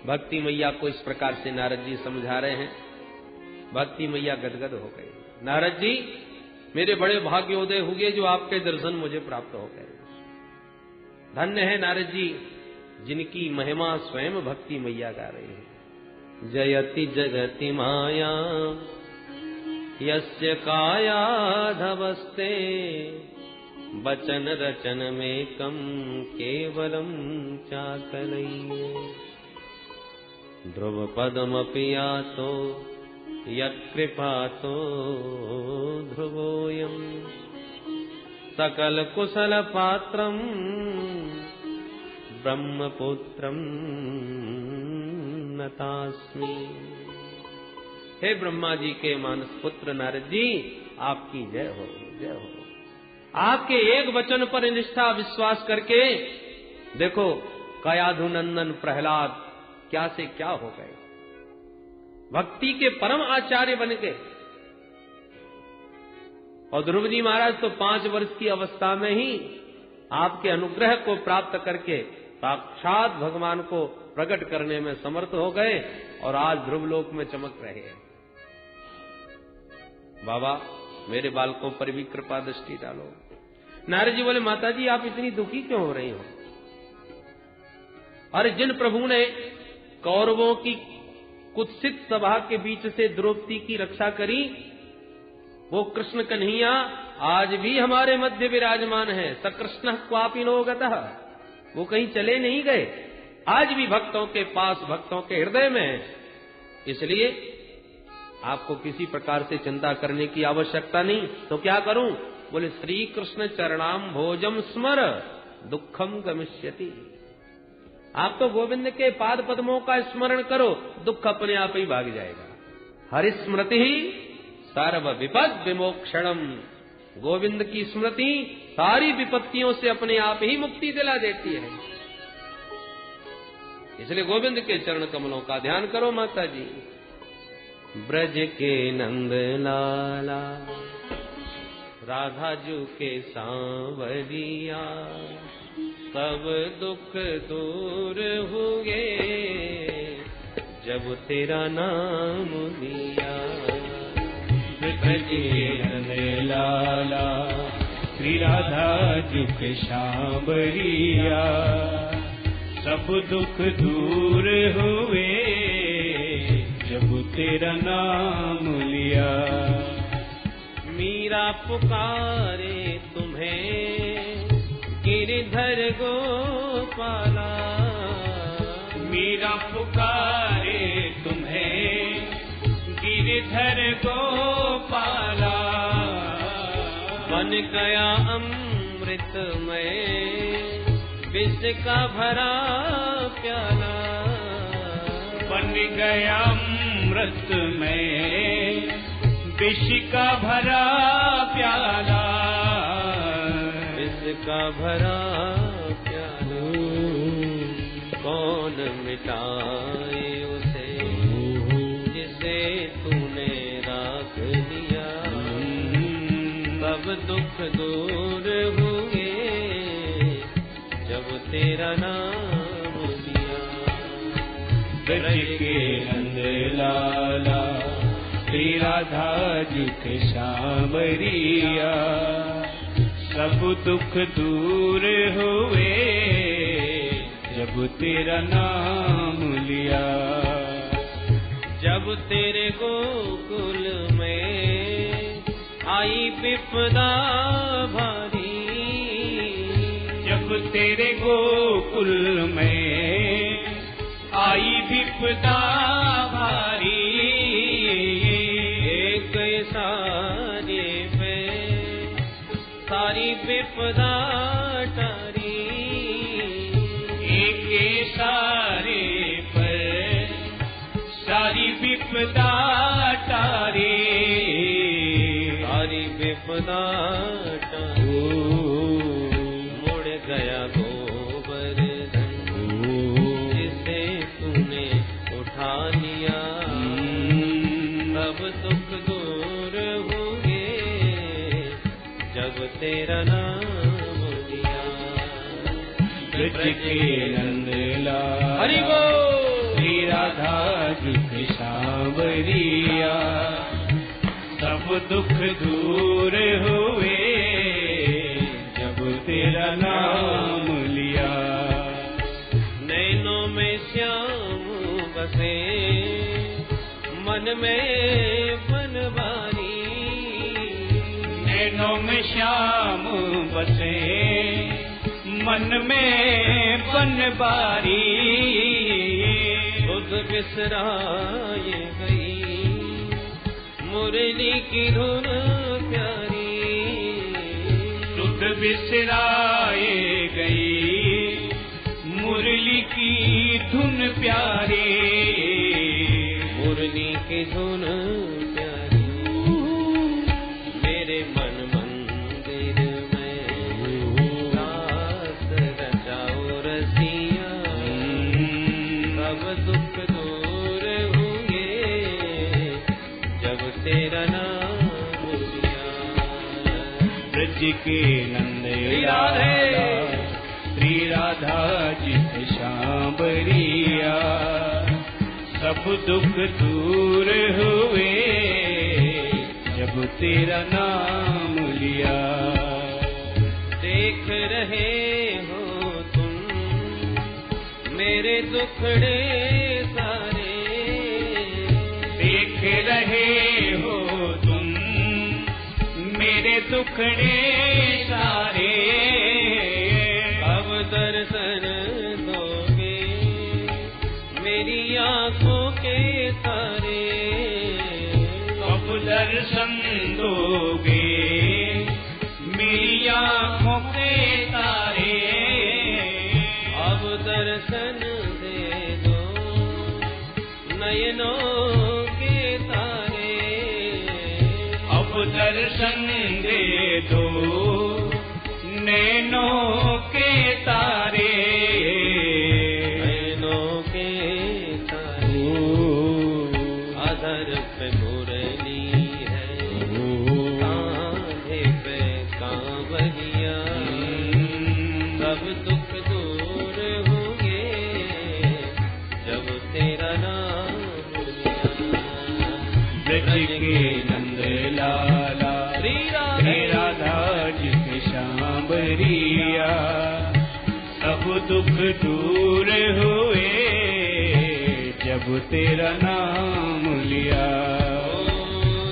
भक्ति मैया को इस प्रकार से नारद जी समझा रहे हैं। भक्ति मैया गदगद हो गई। नारद जी, मेरे बड़े भाग्योदय हुए जो आपके दर्शन मुझे प्राप्त हो गए। धन्य है नारद जी जिनकी महिमा स्वयं भक्ति मैया गा रही है। जयति जगति माया यस्य काया धवस्ते वचन रचन में कम केवलम चाकलय्ये ध्रुव पदमपि यातो यत्कृपातो ध्रुवोऽयम् सकल कुशल पात्रम् ब्रह्मपुत्रम् नतास्मि। हे ब्रह्मा जी के मानस पुत्र नारद जी, आपकी जय हो, जय हो। आपके एक वचन पर निष्ठा विश्वास करके देखो कयाधुनंदन प्रहलाद क्या से क्या हो गए, भक्ति के परम आचार्य बन गए। और ध्रुव जी महाराज तो 5 वर्ष की अवस्था में ही आपके अनुग्रह को प्राप्त करके साक्षात भगवान को प्रकट करने में समर्थ हो गए और आज ध्रुवलोक में चमक रहे हैं। बाबा, मेरे बालकों पर भी कृपा दृष्टि डालो। नारद जी बोले, माता जी आप इतनी दुखी क्यों हो रही हो? अरे जिन प्रभु ने कौरवों की कुत्सित सभा के बीच से द्रौपदी की रक्षा करी, वो कृष्ण कन्हैया आज भी हमारे मध्य विराजमान है। सकृष्ण क्वापि नो गतः, वो कहीं चले नहीं गए, आज भी भक्तों के पास, भक्तों के हृदय में है। इसलिए आपको किसी प्रकार से चिंता करने की आवश्यकता नहीं। तो क्या करूं? बोले, श्री कृष्ण चरणाम भोजम स्मर दुखम गमिष्यति। आप तो गोविंद के पाद पद्मों का स्मरण करो, दुख अपने आप ही भाग जाएगा। हरिस्मृति ही सर्व विपद विमोक्षणम। गोविंद की स्मृति सारी विपत्तियों से अपने आप ही मुक्ति दिला देती है। इसलिए गोविंद के चरण कमलों का ध्यान करो माता जी। ब्रज के नंद लाला राधा जू के सांवरिया, सब दुख दूर हुए जब तेरा नाम लिया। ब्रज के नंद लाला श्री राधा जू के सांवरिया, सब दुख दूर हुए जब तेरा नाम लिया। मीरा पुकारे तुम्हें गिरधर गोपाला, मीरा पुकारे तुम्हें गिरधर गोपाला। बन गया अमृत में विष का भरा प्याला, बन गया अमृत में विष का भरा प्याला, विष का भरा प्याला। कौन मिटाए उसे जिसे तूने राख दिया, सब दुख दूर हुए जब तेरा नाम लिया। ब्रज के नंद लाला श्री राधा जी के सांवरिया, सब दुख दूर हुए जब तेरा नाम लिया। जब तेरे गोकुल में आई विपदा भारी, जब तेरे गोकुल में आई विपदा भारी, एक सारे पे सारी विपदा टारी, एक सारे पर सारी विपदा टारी, सारी विपदा टारी। मुड़ गया गोवर्धन जिसे तूने उठा लिया, सब दुख दूर हुए जब तेरा नाम लिया। ब्रज के नंद लाला हरि बोल। श्री राधा दुख सांवरिया, सब दुख दूर हुए जब तेरा नाम लिया। नैनों में श्याम बसे मन में बनवारी, नैनों में श्याम बसे मन में बनवारी, सुध बिसराए गई मुरली की धुन प्यारी, सुध बिसराए गई मुरली की धुन प्यारी, मुरली की धुन प्यारी। मेरे मन मंदिर में रास रचाओ रसिया, सब दुख दूर होंगे जब तेरा नाम लिया। ब्रज के नंद लाला श्री राधा जित सांवरिया, सब दुख दूर हुए जब तेरा नाम लिया। देख रहे हो तुम मेरे दुखड़े सारे, देख रहे हो तुम मेरे दुखड़े सारे, अब दर्शन दोगे मेरी आंखों के तारे, अब दर्शन दोगे मेरी आंखों के तारे, अब दर्शन दे दो नयनों के तारे, अब दर्शन दे दो नैनों के तारे, नैनों के तारे। अधर पे मुरली है, कांधे पे कांवरिया, सब दुख दूर होंगे जब तेरा नाम लिया। ब्रज के नंद लाला श्री राधा जित सांवरिया, सब दुख दूर हुए जब तेरा नाम लिया।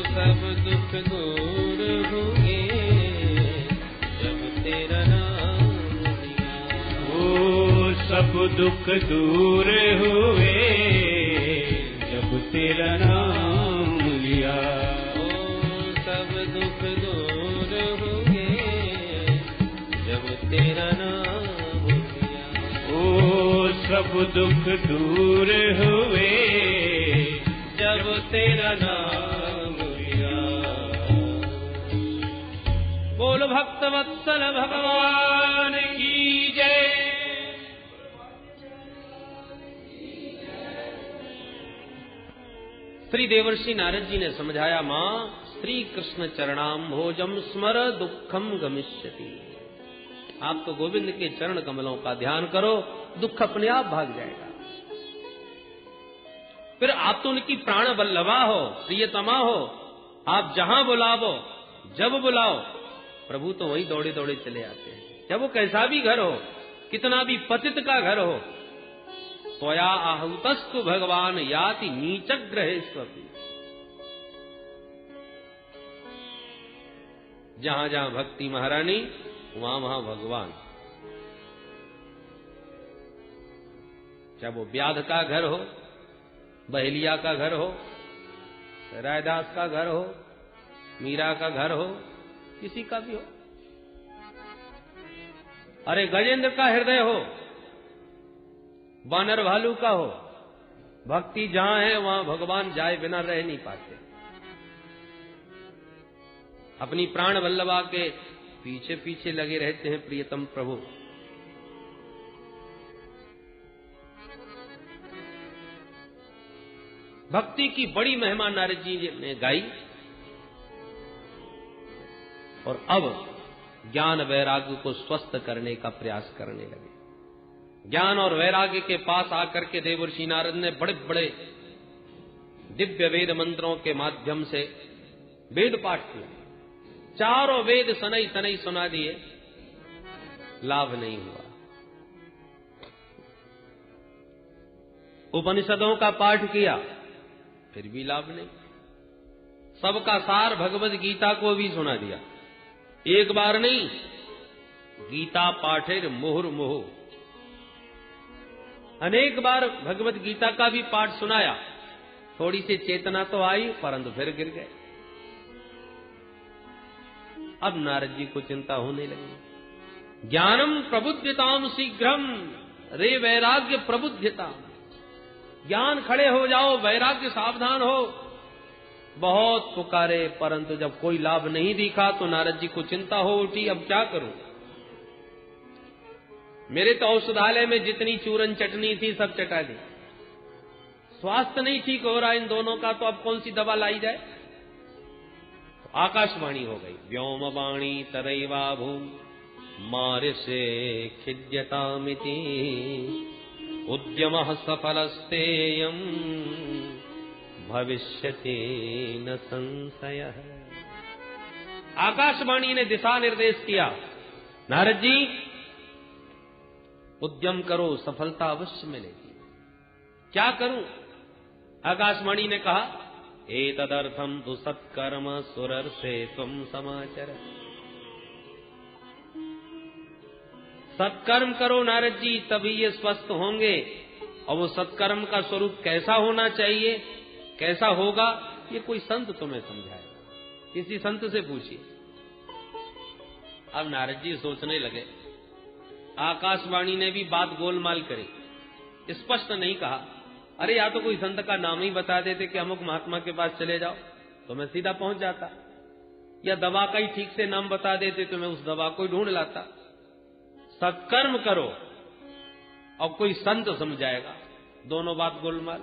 सब दुख दूर होंगे जब तेरा नाम लिया। ओ सब दुख दूर हुए जब तेरा नाम लिया। सब दुख दूर होंगे जब तेरा नाम लिया। ओ सब दुख दूर हुए जब तेरा नाम लिया। बोल भक्त वत्सल भगवान की जय। श्री देवर्षि नारद जी ने समझाया, मां श्री कृष्ण चरणाम्भोजम स्मर दुखम गमिष्यति। आप तो गोविंद के चरण कमलों का ध्यान करो, दुख अपने आप भाग जाएगा। फिर आप तो उनकी प्राण वल्लभा हो, प्रियतमा हो। आप जहां बुलावो, जब बुलाओ, प्रभु तो वहीं दौड़े दौड़े चले आते हैं। चाहे वो कैसा भी घर हो, कितना भी पतित का घर हो, त्वया आहुतस्तु भगवान याति नीचग्रहेष्वपि। जहां जहां भक्ति महारानी, वहां वहां भगवान। चाहे वो व्याध का घर हो, बहेलिया का घर हो, रायदास का घर हो, मीरा का घर हो, किसी का भी हो। अरे गजेंद्र का हृदय हो, वानर भालू का हो, भक्ति जहां है वहां भगवान जाए बिना रह नहीं पाते। अपनी प्राण वल्लभा के पीछे पीछे लगे रहते हैं प्रियतम प्रभु। भक्ति की बड़ी महिमा नारद जी ने गाई और अब ज्ञान वैराग्य को स्वस्थ करने का प्रयास करने लगे। ज्ञान और वैराग्य के पास आकर के देवर्षि नारद ने बड़े बड़े दिव्य वेद मंत्रों के माध्यम से वेद पाठ किया। चारों वेद सनई सनई सुना दिए, लाभ नहीं हुआ। उपनिषदों का पाठ किया, फिर भी लाभ नहीं। सबका सार भगवद गीता को भी सुना दिया, एक बार नहीं। गीता पाठेर मुहुर्मुहु, अनेक बार भगवद गीता का भी पाठ सुनाया। थोड़ी सी चेतना तो आई, परंतु फिर गिर गए। अब नारद जी को चिंता होने लगी। ज्ञानम प्रबुद्धताम शीघ्रम रे वैराग्य प्रबुद्धता। ज्ञान खड़े हो जाओ, वैराग्य सावधान हो। बहुत पुकारे, परंतु जब कोई लाभ नहीं दिखा तो नारद जी को चिंता हो उठी, अब क्या करूं। मेरे तो औषधालय में जितनी चूरन चटनी थी सब चटा दी। स्वास्थ्य नहीं ठीक हो रहा इन दोनों का, तो अब कौन सी दवा लाई जाए। तो आकाशवाणी हो गई, व्योम वाणी तरैवा भूम मारिषे खिद्यतामिति उद्यमः सफलस्तेयम् भविष्यति न संशयः। आकाशवाणी ने दिशा निर्देश किया, नारद जी उद्यम करो, सफलता अवश्य मिलेगी। क्या करूं। आकाशवाणी ने कहा, एतदर्थम तु सत्कर्म सुरर्षे त्वं समाचर। सत्कर्म करो नारद जी, तभी ये स्वस्थ होंगे। और वो सत्कर्म का स्वरूप कैसा होना चाहिए, कैसा होगा, ये कोई संत तुम्हें समझाएगा। किसी संत से पूछिए। अब नारद जी सोचने लगे। आकाशवाणी ने भी बात गोलमाल करी, स्पष्ट नहीं कहा। अरे या तो कोई संत का नाम ही बता देते कि अमुक महात्मा के पास चले जाओ, तो मैं सीधा पहुंच जाता। या दवा का ही ठीक से नाम बता देते तो मैं उस दवा को ढूंढ लाता। सत्कर्म करो और कोई संत समझाएगा, दोनों बात गोलमाल।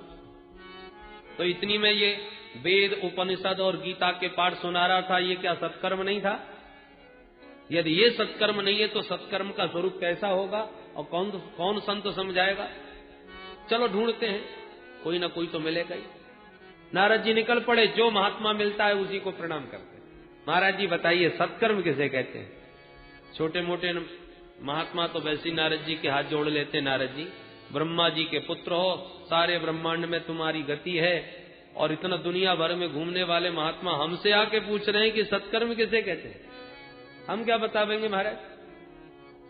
तो इतनी में ये वेद उपनिषद और गीता के पाठ सुना रहा था, ये क्या सत्कर्म नहीं था। यदि ये सत्कर्म नहीं है तो सत्कर्म का स्वरूप कैसा होगा और कौन संत समझाएगा। चलो ढूंढते हैं, कोई ना कोई तो मिलेगा ही। नारद जी निकल पड़े, जो महात्मा मिलता है उसी को प्रणाम करते हैं। महाराज जी बताइए सत्कर्म किसे कहते हैं। छोटे मोटे महात्मा तो वैसे ही नारद जी के हाथ जोड़ लेते। नारद जी ब्रह्मा जी के पुत्र हो, सारे ब्रह्मांड में तुम्हारी गति है, और इतना दुनिया भर में घूमने वाले महात्मा हमसे आके पूछ रहे हैं कि सत्कर्म किसे कहते हैं। हम क्या बतावेंगे महाराज।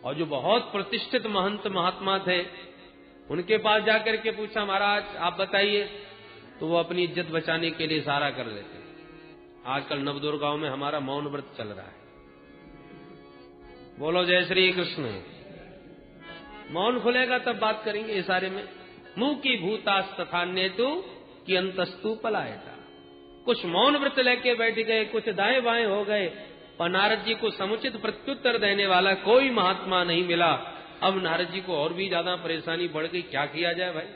और जो बहुत प्रतिष्ठित महंत महात्मा थे, उनके पास जाकर के पूछा, महाराज आप बताइए, तो वो अपनी इज्जत बचाने के लिए सारा कर लेते। आजकल नवदुर्गाओं में हमारा मौन व्रत चल रहा है। बोलो जय श्री कृष्ण। मौन खुलेगा तब बात करेंगे इस सारे में। मुंह की भूतास तथान्य तू कि अंतस्तु पलायता। कुछ मौन व्रत लेके बैठ गए, कुछ दाएं बाएं हो गए, और नारद जी को समुचित प्रत्युत्तर देने वाला कोई महात्मा नहीं मिला। अब नारद जी को और भी ज्यादा परेशानी बढ़ गई, क्या किया जाए भाई।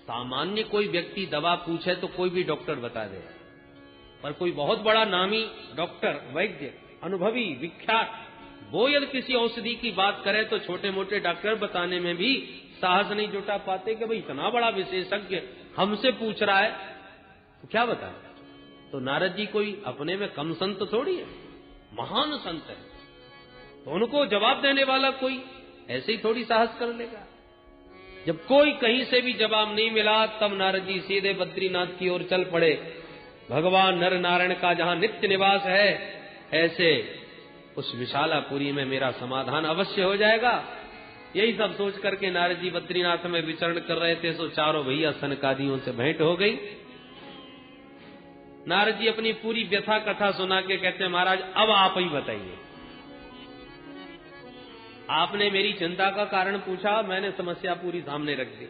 सामान्य कोई व्यक्ति दवा पूछे तो कोई भी डॉक्टर बता दे, पर कोई बहुत बड़ा नामी डॉक्टर, वैद्य, अनुभवी, विख्यात, वो यदि किसी औषधि की बात करे तो छोटे मोटे डॉक्टर बताने में भी साहस नहीं जुटा पाते कि भाई इतना बड़ा विशेषज्ञ हमसे पूछ रहा है, तो क्या बताए। तो नारद जी कोई अपने में कम संत थोड़ी है, महान संत है, तो उनको जवाब देने वाला कोई ऐसे ही थोड़ी साहस कर लेगा। जब कोई कहीं से भी जवाब नहीं मिला, तब नारद जी सीधे बद्रीनाथ की ओर चल पड़े। भगवान नर नारायण का जहां नित्य निवास है, ऐसे उस विशालापुरी में मेरा समाधान अवश्य हो जाएगा। यही सब सोच करके नारद जी बद्रीनाथ में विचरण कर रहे थे, सो चारों भैया सनकादियों से भेंट हो गई। नारद जी अपनी पूरी व्यथा कथा सुना के कहते हैं, महाराज अब आप ही बताइए। आपने मेरी चिंता का कारण पूछा, मैंने समस्या पूरी सामने रख दी।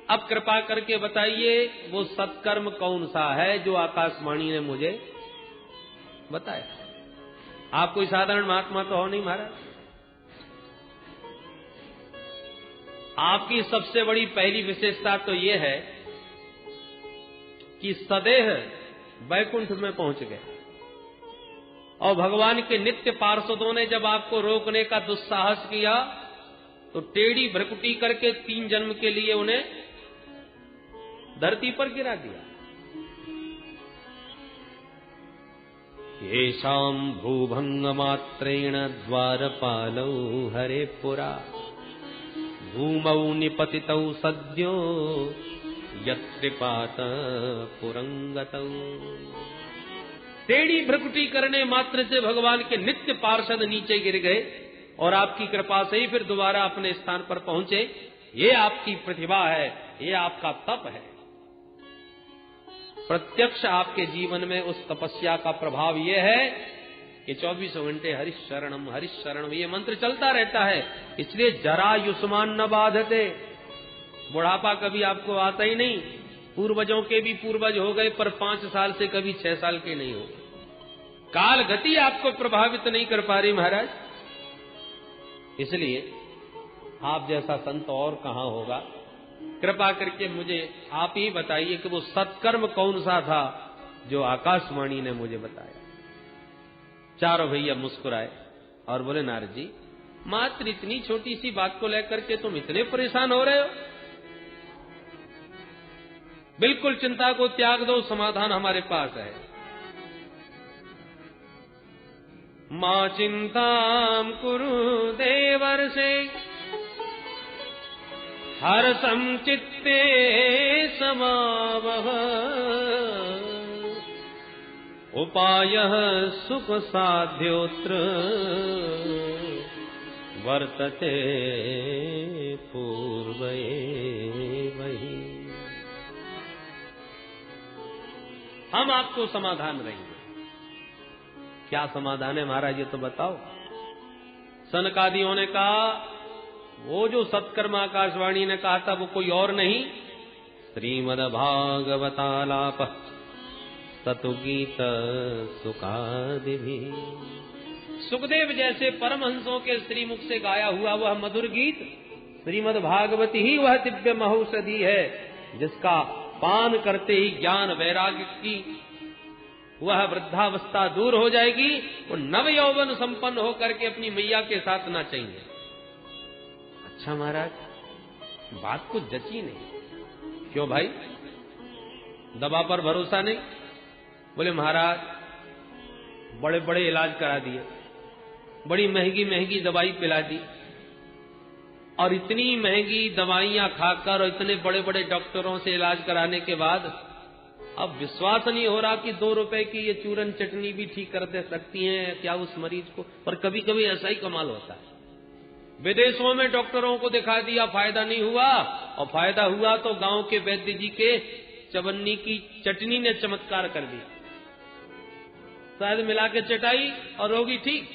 अब कृपा करके बताइए वो सत्कर्म कौन सा है जो आकाशवाणी ने मुझे बताया। आप कोई साधारण महात्मा तो हो नहीं महाराज। आपकी सबसे बड़ी पहली विशेषता तो यह है कि सदेह वैकुंठ में पहुंच गए और भगवान के नित्य पार्षदों ने जब आपको रोकने का दुस्साहस किया तो टेढ़ी भ्रकुटी करके 3 जन्म के लिए उन्हें धरती पर गिरा दिया। येषां भूभंग मात्रेण द्वारपालौ हरे पुरा भूमौ निपतितौ सद्यो यत्कृपात पुरंगतौ। टेढ़ी भ्रकुटी करने मात्र से भगवान के नित्य पार्षद नीचे गिर गए और आपकी कृपा से ही फिर दोबारा अपने स्थान पर पहुंचे। ये आपकी प्रतिभा है, ये आपका तप है। प्रत्यक्ष आपके जीवन में उस तपस्या का प्रभाव यह है कि 24 घंटे हरिशरणम ये मंत्र चलता रहता है। इसलिए जरा युष्मान न बाधते, बुढ़ापा कभी आपको आता ही नहीं। पूर्वजों के भी पूर्वज हो गए पर 5 साल से कभी 6 साल के नहीं हो। काल गति आपको प्रभावित नहीं कर पा रही महाराज। इसलिए आप जैसा संत और कहां होगा। कृपा करके मुझे आप ही बताइए कि वो सत्कर्म कौन सा था जो आकाशवाणी ने मुझे बताया। चारों भैया मुस्कुराए और बोले, नारद जी मात्र इतनी छोटी सी बात को लेकर के तुम इतने परेशान हो रहे हो। बिल्कुल चिंता को त्याग दो, समाधान हमारे पास है। मां चिंताम कुरु देवर्षे हर्षं चित्ते समावह उपायः सुख साध्योत्र वर्तते पूर्वैवहि। हम आपको समाधान देंगे। क्या समाधान है महाराज, ये तो बताओ। सनकादियों ने कहा वो जो सत्कर्म आकाशवाणी ने कहा था वो कोई और नहीं, श्रीमद्भागवतालाप सतुगीत सुखादिभि। सुखदेव जैसे परमहंसों के श्रीमुख से गाया हुआ वह मधुर गीत श्रीमद्भागवत ही वह दिव्य महौषधि है जिसका पान करते ही ज्ञान वैराग्य की वह वृद्धावस्था दूर हो जाएगी। वो नव यौवन संपन्न होकर के अपनी मैया के साथ नाचेंगे। अच्छा महाराज, बात कुछ जची नहीं। क्यों भाई, दवा पर भरोसा नहीं? बोले महाराज बड़े बड़े इलाज करा दिए, बड़ी महंगी महंगी दवाई पिला दी, और इतनी महंगी दवाइयां खाकर और इतने बड़े बड़े डॉक्टरों से इलाज कराने के बाद अब विश्वास नहीं हो रहा कि 2 रुपए की ये चूरन चटनी भी ठीक कर दे सकती हैं क्या उस मरीज को। पर कभी कभी ऐसा ही कमाल होता है। विदेशों में डॉक्टरों को दिखा दिया, फायदा नहीं हुआ, और फायदा हुआ तो गांव के वैद्य जी के चवन्नी की चटनी ने चमत्कार कर दिया। शायद मिला के चटाई और रोगी ठीक।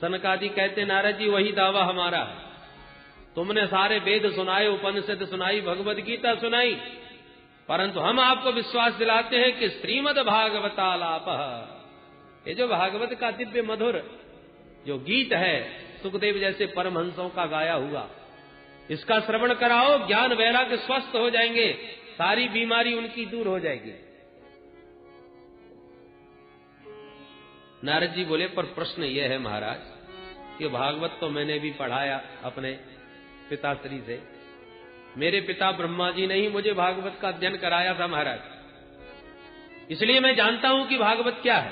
सनकादि कहते, नारद जी वही दावा हमारा है। तुमने सारे वेद सुनाए, उपनिषद सुनाई, भगवद गीता सुनाई, परंतु हम आपको विश्वास दिलाते हैं कि श्रीमद् भागवतालाप, ये जो भागवत का दिव्य मधुर जो गीत है सुखदेव जैसे परमहंसों का गाया हुआ, इसका श्रवण कराओ, ज्ञान वैराग्य स्वस्थ हो जाएंगे, सारी बीमारी उनकी दूर हो जाएगी। नारद जी बोले, पर प्रश्न यह है महाराज कि भागवत तो मैंने भी पढ़ाया अपने पिताश्री से। मेरे पिता ब्रह्मा जी ने ही मुझे भागवत का अध्ययन कराया था महाराज, इसलिए मैं जानता हूं कि भागवत क्या है।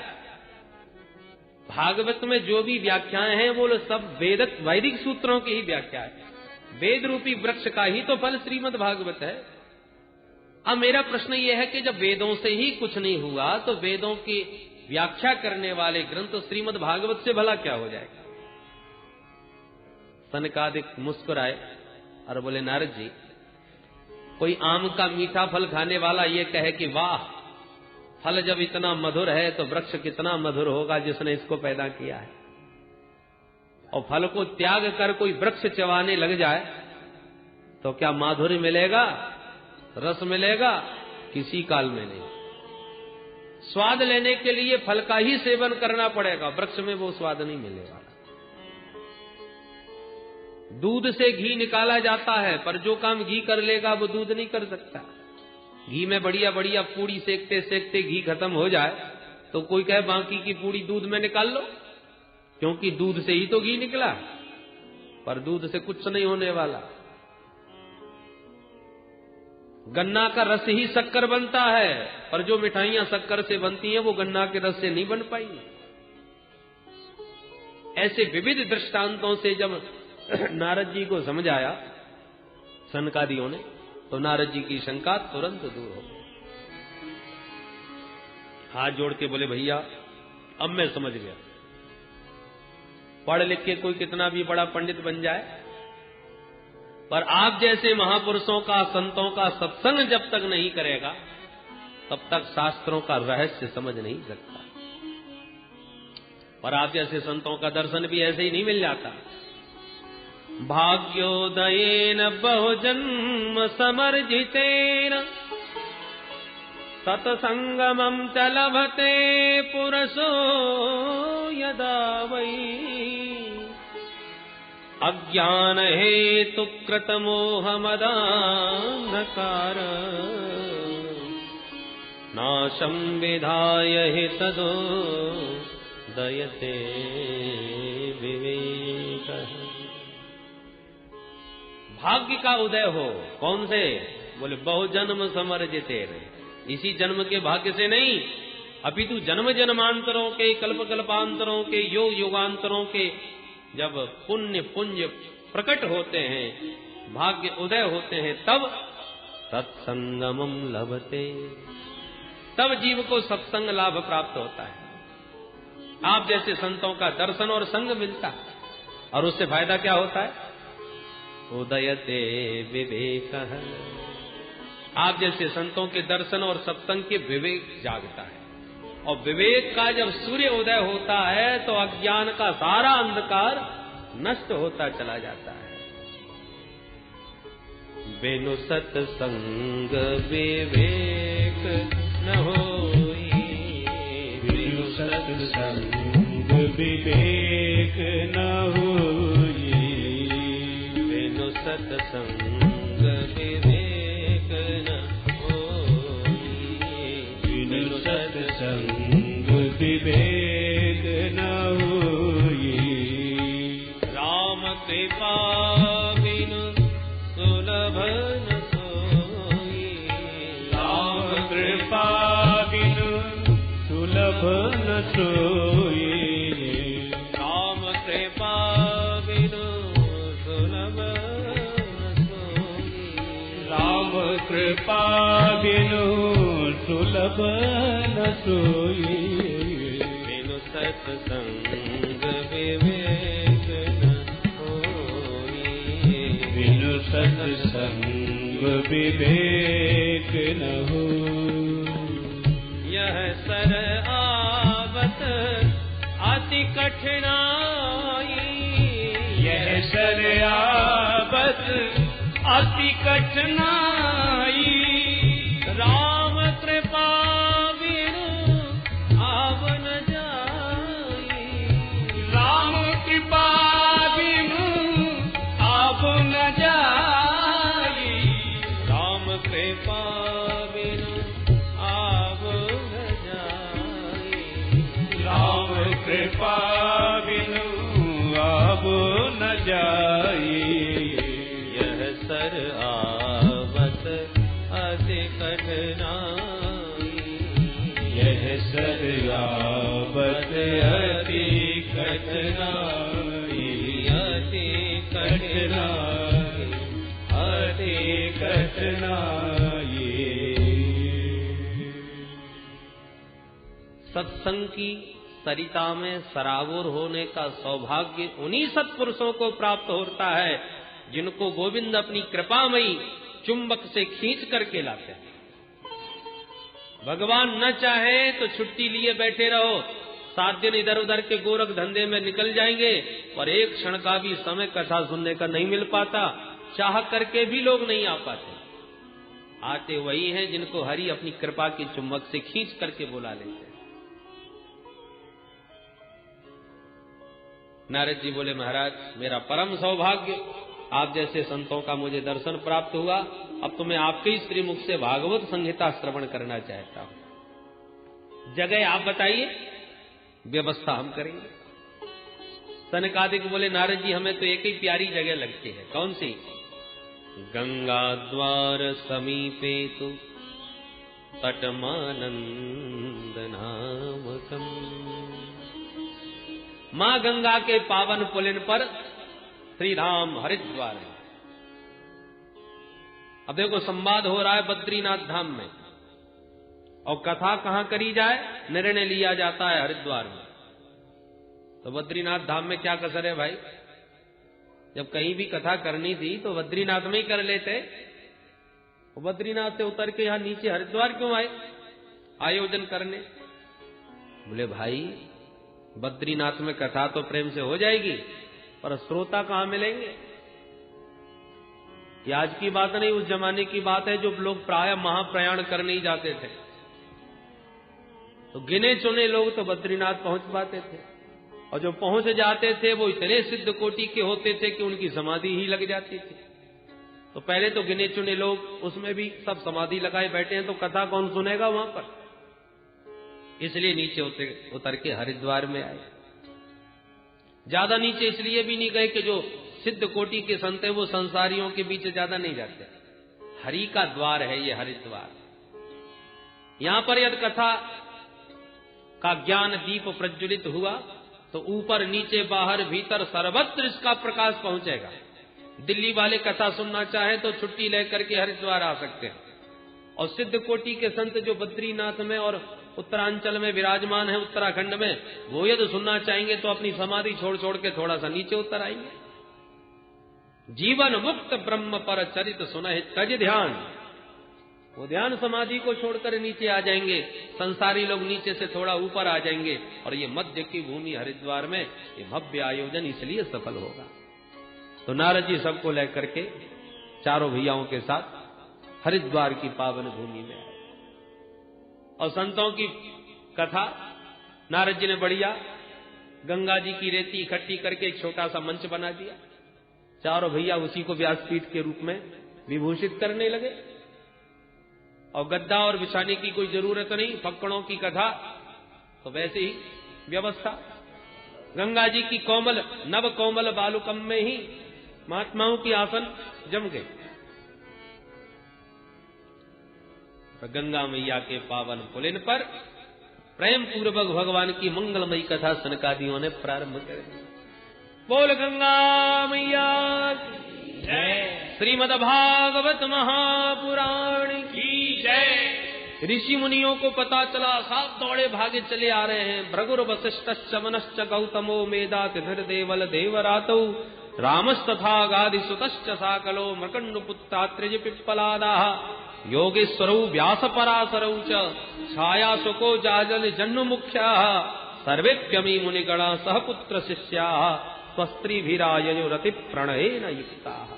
भागवत में जो भी व्याख्याएं हैं वो सब वैदिक सूत्रों की ही व्याख्या है। वेद रूपी वृक्ष का ही तो फल श्रीमद् भागवत है। अब मेरा प्रश्न यह है कि जब वेदों से ही कुछ नहीं हुआ तो वेदों की व्याख्या करने वाले ग्रंथ श्रीमद् भागवत से भला क्या हो जाएगा। सनकादिक मुस्कुराए और बोले, नारद जी कोई आम का मीठा फल खाने वाला ये कहे कि वाह, फल जब इतना मधुर है तो वृक्ष कितना मधुर होगा जिसने इसको पैदा किया है। और फल को त्याग कर कोई वृक्ष चबाने लग जाए तो क्या माधुर्य मिलेगा, रस मिलेगा? किसी काल में नहीं। स्वाद लेने के लिए फल का ही सेवन करना पड़ेगा, वृक्ष में वो स्वाद नहीं मिलेगा। दूध से घी निकाला जाता है, पर जो काम घी कर लेगा वो दूध नहीं कर सकता। घी में बढ़िया बढ़िया पूड़ी सेकते सेकते घी खत्म हो जाए तो कोई कहे बाकी की पूरी दूध में निकाल लो, क्योंकि दूध से ही तो घी निकला, पर दूध से कुछ नहीं होने वाला। गन्ना का रस ही शक्कर बनता है, पर जो मिठाइयां शक्कर से बनती हैं वो गन्ना के रस से नहीं बन पाई। ऐसे विविध दृष्टांतों से जब नारद जी को समझ आया सनकादियों ने, तो नारद जी की शंका तुरंत दूर हो गई। हाथ जोड़ के बोले भैया अब मैं समझ गया। पढ़ लिख के कोई कितना भी बड़ा पंडित बन जाए, पर आप जैसे महापुरुषों का, संतों का सत्संग जब तक नहीं करेगा तब तक शास्त्रों का रहस्य समझ नहीं सकता। पर आप जैसे संतों का दर्शन भी ऐसे ही नहीं मिल जाता। भाग्योदयेन बहुजन्म समर्जितेन सत्संगमं च लभते पुरुषो यदा वै अज्ञान हेतु कृत मोह मदान्धकार नाशं विधाय हि तदो दयते विवेकः। भाग्य का उदय हो, कौन से? बोले बहुजन्म समर्जितेन, इसी जन्म के भाग्य से नहीं, अपितु जन्म जन्मांतरों के, कल्प कल्पांतरों के, योग युगांतरों के जब पुण्य पुंज प्रकट होते हैं, भाग्य उदय होते हैं, तब सत्संगमं लभते, तब जीव को सत्संग लाभ प्राप्त होता है। आप जैसे संतों का दर्शन और संग मिलता है, और उससे फायदा क्या होता है? उदयते विवेकः, आप जैसे संतों के दर्शन और सत्संग के विवेक जागता है, और विवेक का जब सूर्य उदय होता है तो अज्ञान का सारा अंधकार नष्ट होता चला जाता है। बिनु सत्संग विवेक न होई, बिनु सत्संग विवेक न होई, बिनु सत्संग विवेक न होई, बिनु सत्संग विवेक न होई। राम कृपा बिनु सुलभ न सोई, राम कृपा बिनु सुलभ न सोई, राम कृपा बिनु सुलभ न सोई, राम कृपा बिनु सुलभ न सोई। बिनु सत्संग विवेक न होई, बिनु सत्संग विवेक न होई। यह सर आवत अति कठिनाई, यह सर आवत अति कठिनाई, राम कृपा बिनु आव न जाई, राम कृपा बिनु आव न जाई, राम कृपा बिनु आव न जाई, राम कृपा बिनु आव न जाई। यह सर आवत अति कठिनाई, यह सर आवत अति कठिनाई, अति कठिनाई, अति कठिनाई। सत्संग की सरिता में सराबोर होने का सौभाग्य उन्हीं सत्पुरुषों को प्राप्त होता है जिनको गोविंद अपनी कृपामयी चुंबक से खींच करके लाते हैं। भगवान न चाहे तो छुट्टी लिए बैठे रहो, 7 दिन इधर उधर के गोरख धंधे में निकल जाएंगे, पर एक क्षण का भी समय कथा सुनने का नहीं मिल पाता। चाह करके भी लोग नहीं आ पाते। आते वही हैं जिनको हरि अपनी कृपा की चुंबक से खींच करके बुला लेते हैं। नारद जी बोले महाराज मेरा परम सौभाग्य आप जैसे संतों का मुझे दर्शन प्राप्त हुआ। अब तो मैं आपके ही श्रीमुख से भागवत संहिता श्रवण करना चाहता हूं। जगह आप बताइए, व्यवस्था हम करेंगे। सनकादिक बोले नारद जी हमें तो एक ही प्यारी जगह लगती है, कौन सी? गंगा द्वार समीपे तो तटमानंद नामकम। मां गंगा के पावन पुलिन पर श्री राम हरिद्वार है। अब देखो संवाद हो रहा है बद्रीनाथ धाम में, और कथा कहां करी जाए, निर्णय लिया जाता है हरिद्वार में। तो बद्रीनाथ धाम में क्या कसर है भाई? जब कहीं भी कथा करनी थी तो बद्रीनाथ में ही कर लेते। वो बद्रीनाथ से उतर के यहां नीचे हरिद्वार क्यों आए आयोजन करने? बोले भाई बद्रीनाथ में कथा तो प्रेम से हो जाएगी, पर श्रोता कहां मिलेंगे? ये आज की बात नहीं, उस जमाने की बात है, जो लोग प्राय महाप्रयाण करने ही जाते थे। तो गिने चुने लोग तो बद्रीनाथ पहुंच पाते थे, और जो पहुंच जाते थे वो इतने सिद्ध कोटि के होते थे कि उनकी समाधि ही लग जाती थी। तो पहले तो गिने चुने लोग, उसमें भी सब समाधि लगाए बैठे हैं, तो कथा कौन सुनेगा वहां पर? इसलिए नीचे उतर के हरिद्वार में आए। ज्यादा नीचे इसलिए भी नहीं गए कि जो सिद्ध कोटि के संत हैं वो संसारियों के बीच ज्यादा नहीं जाते। हरि का द्वार है ये हरिद्वार। यहां पर यदि कथा का ज्ञान दीप प्रज्वलित हुआ तो ऊपर नीचे बाहर भीतर सर्वत्र इसका प्रकाश पहुंचेगा। दिल्ली वाले कथा सुनना चाहे तो छुट्टी लेकर के हरिद्वार आ सकते हैं, और सिद्ध कोटि के संत जो बद्रीनाथ में और उत्तरांचल में विराजमान है, उत्तराखंड में, वो यदि सुनना चाहेंगे तो अपनी समाधि छोड़ छोड़ के थोड़ा सा नीचे उतर आएंगे। जीवन मुक्त ब्रह्म पर चरित सुनहि तज ध्यान, वो ध्यान समाधि को छोड़कर नीचे आ जाएंगे। संसारी लोग नीचे से थोड़ा ऊपर आ जाएंगे, और ये मध्य की भूमि हरिद्वार में ये भव्य आयोजन इसलिए सफल होगा। तो नारद जी सबको लेकर के चारों भैयाओं के साथ हरिद्वार की पावन भूमि में आए, और संतों की कथा नारद जी ने बढ़िया गंगा जी की रेती इकट्ठी करके एक छोटा सा मंच बना दिया। चारों भैया उसी को व्यासपीठ के रूप में विभूषित करने लगे, और गद्दा और बिछाने की कोई जरूरत नहीं, फक्कड़ों की कथा तो वैसे ही व्यवस्था। गंगा जी की कोमल नव कोमल बालुकम में ही महात्माओं की आसन जम गए। तो गंगा मैया के पावन पुलिन पर प्रेम पूर्वक भगवान की मंगलमयी कथा सनकादियों ने प्रारंभ कर दी। बोल गंगा मैया की जय। श्रीमद् भागवत महापुराण की जय। ऋषि मुनियों को पता चला, साथ दौड़े भागे चले आ रहे हैं। भृगुर वसिष्ठश्च मनश्च गौतमो मेधातिथिर देवल देवरातौ रामस्तथा गादिसुतश्च साकलो मृकण्डपुत्रात्रिज पिप्पलादाः योगेश्वरौ व्यासपराशरौ च छायासुको जाजल जन्ममुख्याः सर्वेप्यमी मुनिगणा सहपुत्र शिष्याः स्वस्त्रीभिराययुरति प्रणयेन युक्ताः।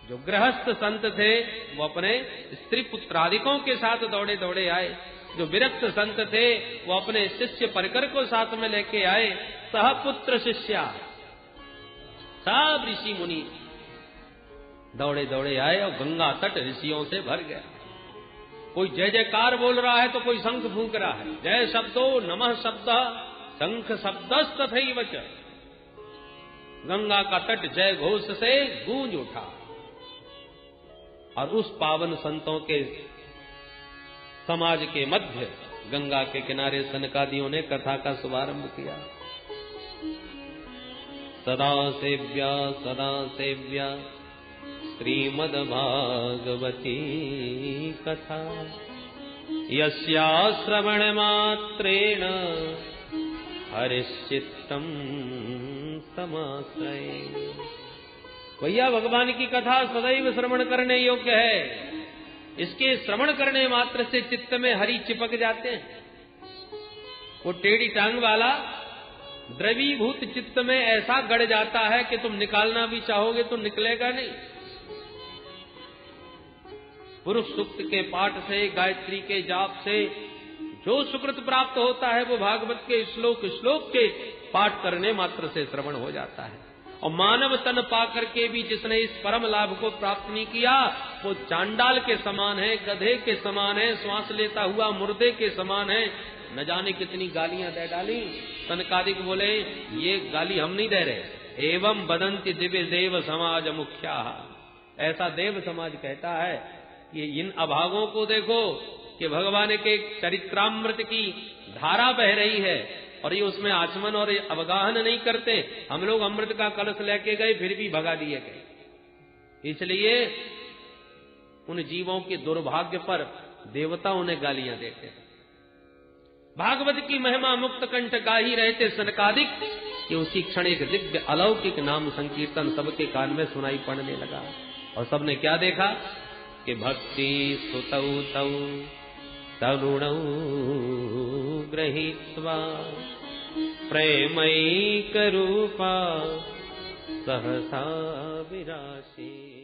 जो गृहस्थ संत थे वो अपने स्त्री पुत्रादिकों के साथ दौड़े दौड़े आए। जो विरक्त संत थे वो अपने शिष्य परिकर को साथ में लेके आए। सहपुत्र शिष्या, सब ऋषि मुनि दौड़े दौड़े आए, और गंगा तट ऋषियों से भर गया। कोई जय जयकार बोल रहा है तो कोई शंख फूंक रहा है। जय शब्दो नमः शब्द शंख शब्दस्तथैव च। गंगा का तट जय घोष से गूंज उठा, और उस पावन संतों के समाज के मध्य गंगा के किनारे सनकादियों ने कथा का शुभारंभ किया। सदा सेव्या श्रीमद्भागवती कथा यस्या श्रवण मात्रेण हरिश्चित्तम समाश्रये। भैया भगवान की कथा सदैव श्रवण करने योग्य है। इसके श्रवण करने मात्र से चित्त में हरि चिपक जाते हैं। वो टेढ़ी टांग वाला द्रवीभूत चित्त में ऐसा गड़ जाता है कि तुम निकालना भी चाहोगे तो निकलेगा नहीं। पुरुष सूक्त के पाठ से, गायत्री के जाप से जो सुकृत प्राप्त होता है वो भागवत के श्लोक के पाठ करने मात्र से श्रवण हो जाता है। और मानव तन पा करके भी जिसने इस परम लाभ को प्राप्त नहीं किया वो चांडाल के समान है, गधे के समान है, श्वास लेता हुआ मुर्दे के समान है। न जाने कितनी गालियां दे डाली। सनकादिक बोले ये गाली हम नहीं दे रहे, एवं बदंती दिव्य देव समाज मुख्या, ऐसा देव समाज कहता है कि इन अभागों को देखो कि भगवान के चरित्रामृत की धारा बह रही है और ये उसमें आचमन और अवगाहन नहीं करते। हम लोग अमृत का कलश लेके गए फिर भी भगा दिए गए। इसलिए उन जीवों के दुर्भाग्य पर देवता उन्हें गालियां देते हैं। भागवत की महिमा मुक्त कंठ गाही रहते सनकादिक कि उसी क्षण एक दिव्य अलौकिक नाम संकीर्तन सबके कान में सुनाई पड़ने लगा और सबने क्या देखा कि भक्ति सुतौ तौ तरुणौ गृहीत्वा प्रेमैक रूपा सहसा विरासी।